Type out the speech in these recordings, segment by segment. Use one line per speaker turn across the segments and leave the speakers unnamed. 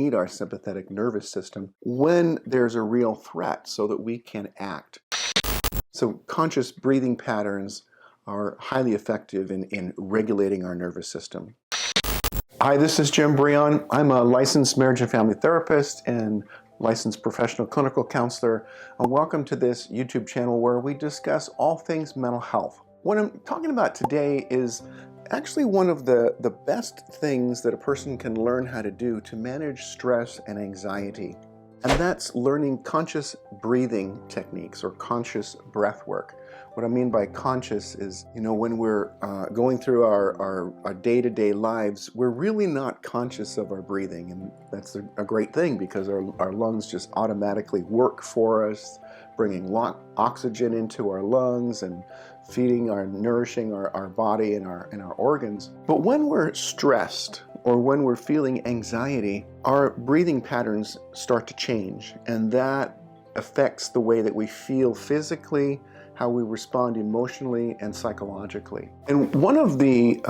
need our sympathetic nervous system when there's a real threat so that we can act. So conscious breathing patterns are highly effective in regulating our nervous system. Hi, this is Jim Breon. I'm a licensed marriage and family therapist and licensed professional clinical counselor. And welcome to this YouTube channel where we discuss all things mental health. What I'm talking about today is actually one of the best things that a person can learn how to do to manage stress and anxiety. And that's learning conscious breathing techniques or conscious breath work. What I mean by conscious is, when we're going through our day-to-day lives, we're really not conscious of our breathing. And that's a great thing because our lungs just automatically work for us, bringing oxygen into our lungs and nourishing our body and our organs. But when we're stressed or when we're feeling anxiety, our breathing patterns start to change, and that affects the way that we feel physically, how we respond emotionally and psychologically. And one of the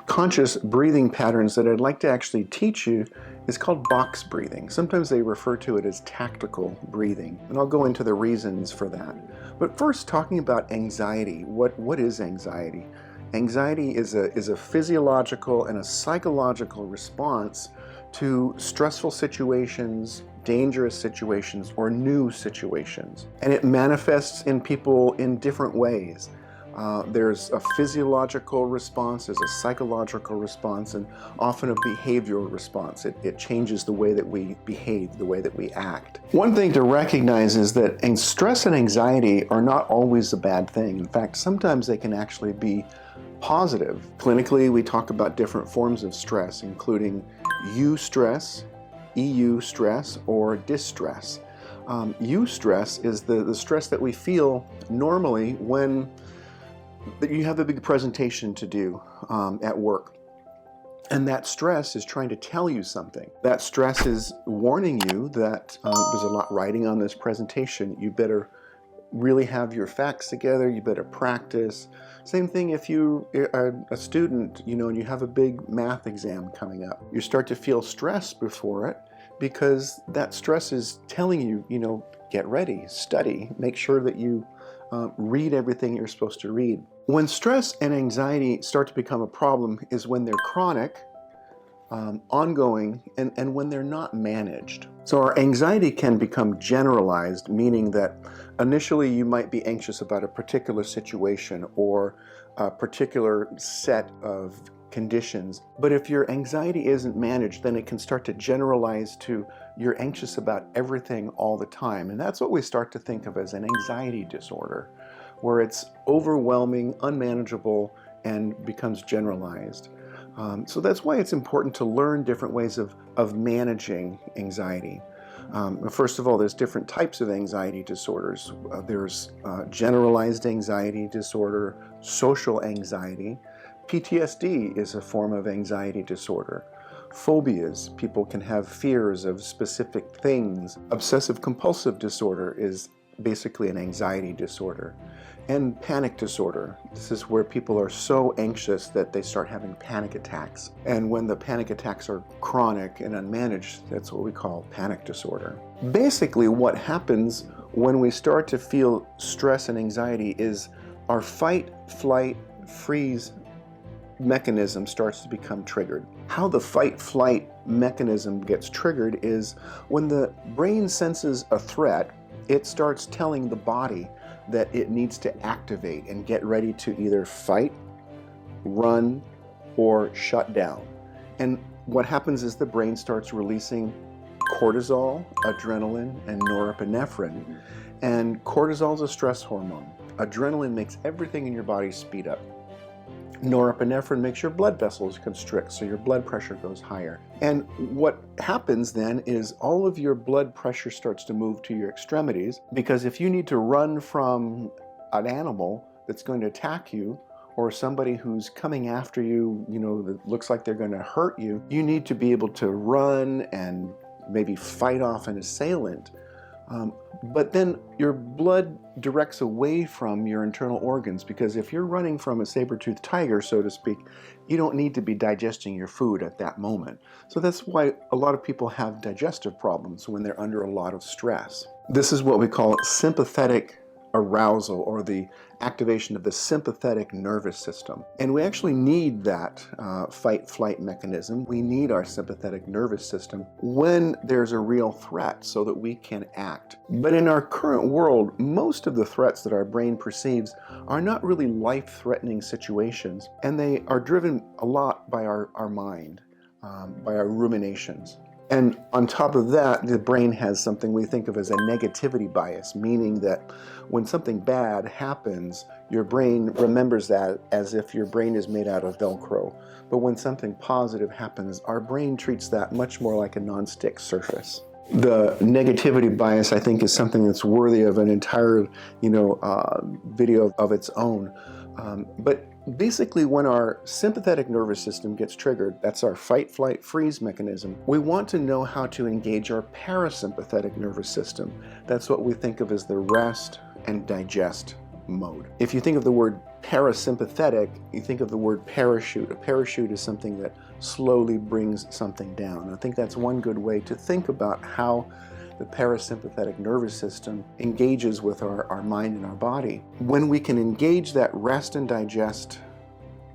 conscious breathing patterns that I'd like to actually teach you is called box breathing. Sometimes they refer to it as tactical breathing, and I'll go into the reasons for that. But first, talking about anxiety. What is anxiety? Anxiety is a physiological and a psychological response to stressful situations, dangerous situations, or new situations. And it manifests in people in different ways. There's a physiological response, there's a psychological response, and often a behavioral response. It changes the way that we behave, the way that we act. One thing to recognize is that stress and anxiety are not always a bad thing. In fact, sometimes they can actually be positive. Clinically, we talk about different forms of stress, including eustress, EU stress, or distress. Eustress is the stress that we feel normally when you have a big presentation to do at work. And that stress is trying to tell you something. That stress is warning you that there's a lot riding on this presentation. You better really have your facts together, you better practice. Same thing if you are a student, and you have a big math exam coming up. You start to feel stress before it because that stress is telling you, get ready, study, make sure that you read everything you're supposed to read. When stress and anxiety start to become a problem is when they're chronic, ongoing, and when they're not managed. So our anxiety can become generalized, meaning that initially you might be anxious about a particular situation or a particular set of conditions. But if your anxiety isn't managed, then it can start to generalize to you're anxious about everything all the time. And that's what we start to think of as an anxiety disorder, where it's overwhelming, unmanageable, and becomes generalized. So that's why it's important to learn different ways of managing anxiety. First of all, there's different types of anxiety disorders. There's generalized anxiety disorder, social anxiety. PTSD is a form of anxiety disorder. Phobias, people can have fears of specific things. Obsessive compulsive disorder is basically an anxiety disorder. And panic disorder. This is where people are so anxious that they start having panic attacks. And when the panic attacks are chronic and unmanaged, that's what we call panic disorder. Basically, what happens when we start to feel stress and anxiety is our fight, flight, freeze mechanism starts to become triggered. How the fight-flight mechanism gets triggered is when the brain senses a threat, it starts telling the body that it needs to activate and get ready to either fight, run, or shut down. And what happens is the brain starts releasing cortisol, adrenaline, and norepinephrine. And cortisol is a stress hormone. Adrenaline makes everything in your body speed up. Norepinephrine makes your blood vessels constrict, so your blood pressure goes higher. And what happens then is all of your blood pressure starts to move to your extremities, because if you need to run from an animal that's going to attack you, or somebody who's coming after you, that looks like they're going to hurt you, you need to be able to run and maybe fight off an assailant. But then your blood directs away from your internal organs, because if you're running from a saber-toothed tiger, so to speak, you don't need to be digesting your food at that moment. So that's why a lot of people have digestive problems when they're under a lot of stress. This is what we call sympathetic arousal, or the activation of the sympathetic nervous system. And we actually need that fight-flight mechanism. We need our sympathetic nervous system when there's a real threat so that we can act. But in our current world, most of the threats that our brain perceives are not really life-threatening situations, and they are driven a lot by our mind, by our ruminations. And on top of that, the brain has something we think of as a negativity bias, meaning that when something bad happens, your brain remembers that as if your brain is made out of Velcro. But when something positive happens, our brain treats that much more like a non-stick surface. The negativity bias, I think, is something that's worthy of an entire, video of its own. But basically, when our sympathetic nervous system gets triggered, that's our fight, flight, freeze mechanism, we want to know how to engage our parasympathetic nervous system. That's what we think of as the rest and digest mode. If you think of the word parasympathetic, you think of the word parachute. A parachute is something that slowly brings something down. I think that's one good way to think about how the parasympathetic nervous system engages with our mind and our body. When we can engage that rest and digest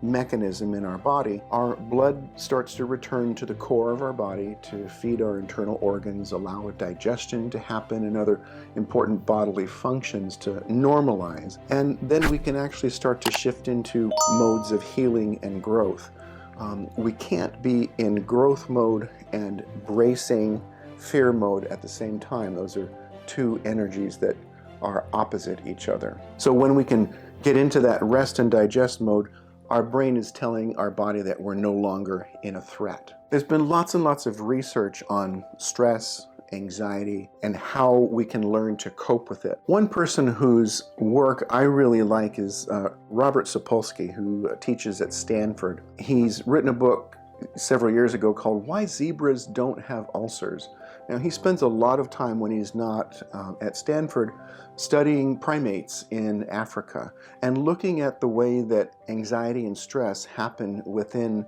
mechanism in our body, our blood starts to return to the core of our body to feed our internal organs, allow digestion to happen, and other important bodily functions to normalize. And then we can actually start to shift into modes of healing and growth. We can't be in growth mode and bracing fear mode at the same time. Those are two energies that are opposite each other. So when we can get into that rest and digest mode, our brain is telling our body that we're no longer in a threat. There's been lots and lots of research on stress, anxiety, and how we can learn to cope with it. One person whose work I really like is Robert Sapolsky, who teaches at Stanford. He's written a book several years ago called Why Zebras Don't Have Ulcers. Now, he spends a lot of time when he's not at Stanford studying primates in Africa and looking at the way that anxiety and stress happen within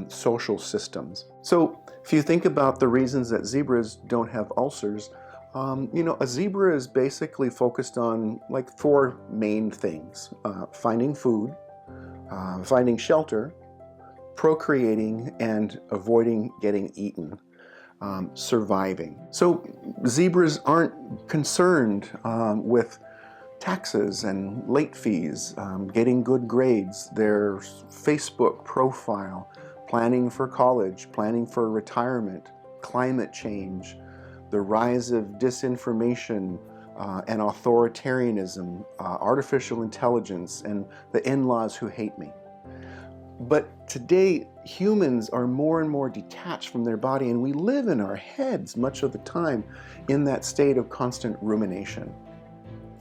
social systems. So if you think about the reasons that zebras don't have ulcers, a zebra is basically focused on like four main things: finding food, finding shelter, procreating, and avoiding getting eaten. Surviving. So zebras aren't concerned with taxes and late fees, getting good grades, their Facebook profile, planning for college, planning for retirement, climate change, the rise of disinformation and authoritarianism, artificial intelligence, and the in-laws who hate me. But today, humans are more and more detached from their body, and we live in our heads much of the time in that state of constant rumination.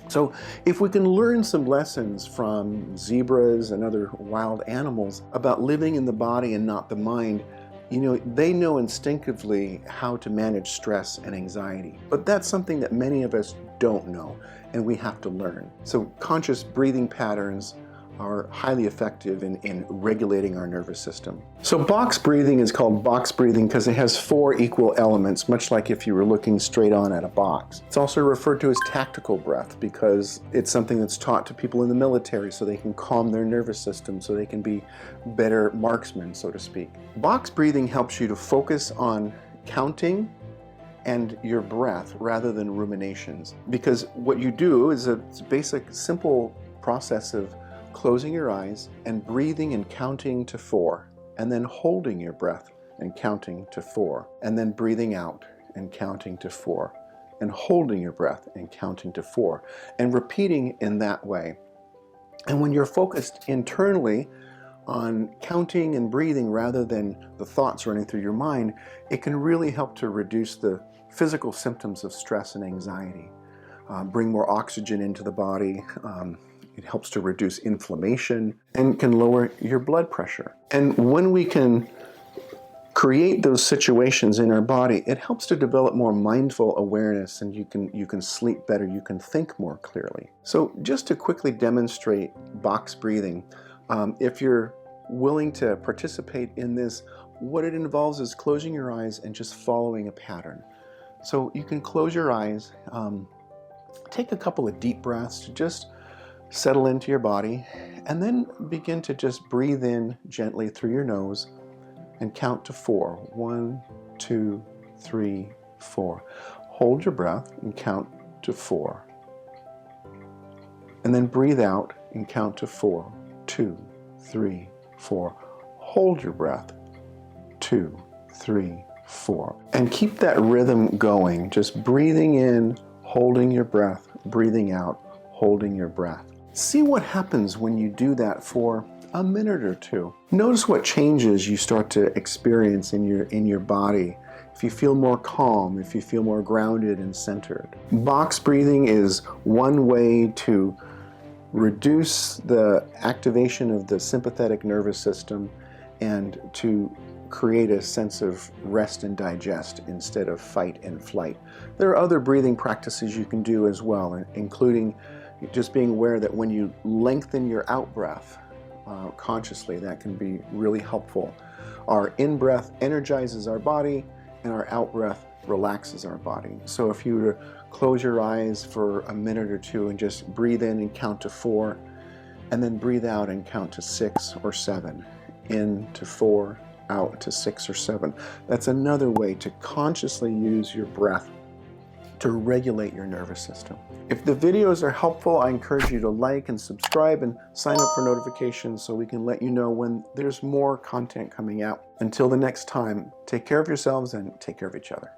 So if we can learn some lessons from zebras and other wild animals about living in the body and not the mind, they know instinctively how to manage stress and anxiety. But that's something that many of us don't know, and we have to learn. So conscious breathing patterns are highly effective in regulating our nervous system. So box breathing is called box breathing because it has four equal elements, much like if you were looking straight on at a box. It's also referred to as tactical breath because it's something that's taught to people in the military so they can calm their nervous system, so they can be better marksmen, so to speak. Box breathing helps you to focus on counting and your breath rather than ruminations, because what you do is a basic, simple process of closing your eyes and breathing and counting to 4, and then holding your breath and counting to 4, and then breathing out and counting to 4, and holding your breath and counting to 4, and repeating in that way. And when you're focused internally on counting and breathing rather than the thoughts running through your mind, it can really help to reduce the physical symptoms of stress and anxiety, bring more oxygen into the body. It helps to reduce inflammation and can lower your blood pressure. And when we can create those situations in our body, it helps to develop more mindful awareness, and you can sleep better, you can think more clearly. So just to quickly demonstrate box breathing, if you're willing to participate in this, what it involves is closing your eyes and just following a pattern. So you can close your eyes, take a couple of deep breaths to just settle into your body, and then begin to just breathe in gently through your nose and count to 4. 1, 2, 3, 4. Hold your breath and count to 4. And then breathe out and count to 4. 2, 3, 4. Hold your breath. 2, 3, 4. And keep that rhythm going, just breathing in, holding your breath, breathing out, holding your breath. See what happens when you do that for a minute or two. Notice what changes you start to experience in your body. If you feel more calm, if you feel more grounded and centered. Box breathing is one way to reduce the activation of the sympathetic nervous system and to create a sense of rest and digest instead of fight and flight. There are other breathing practices you can do as well, including just being aware that when you lengthen your out-breath consciously, that can be really helpful. Our in-breath energizes our body, and our out-breath relaxes our body. So if you were to close your eyes for a minute or two and just breathe in and count to 4, and then breathe out and count to 6 or 7. In to 4, out to 6 or 7. That's another way to consciously use your breath to regulate your nervous system. If the videos are helpful, I encourage you to like and subscribe and sign up for notifications so we can let you know when there's more content coming out. Until the next time, take care of yourselves and take care of each other.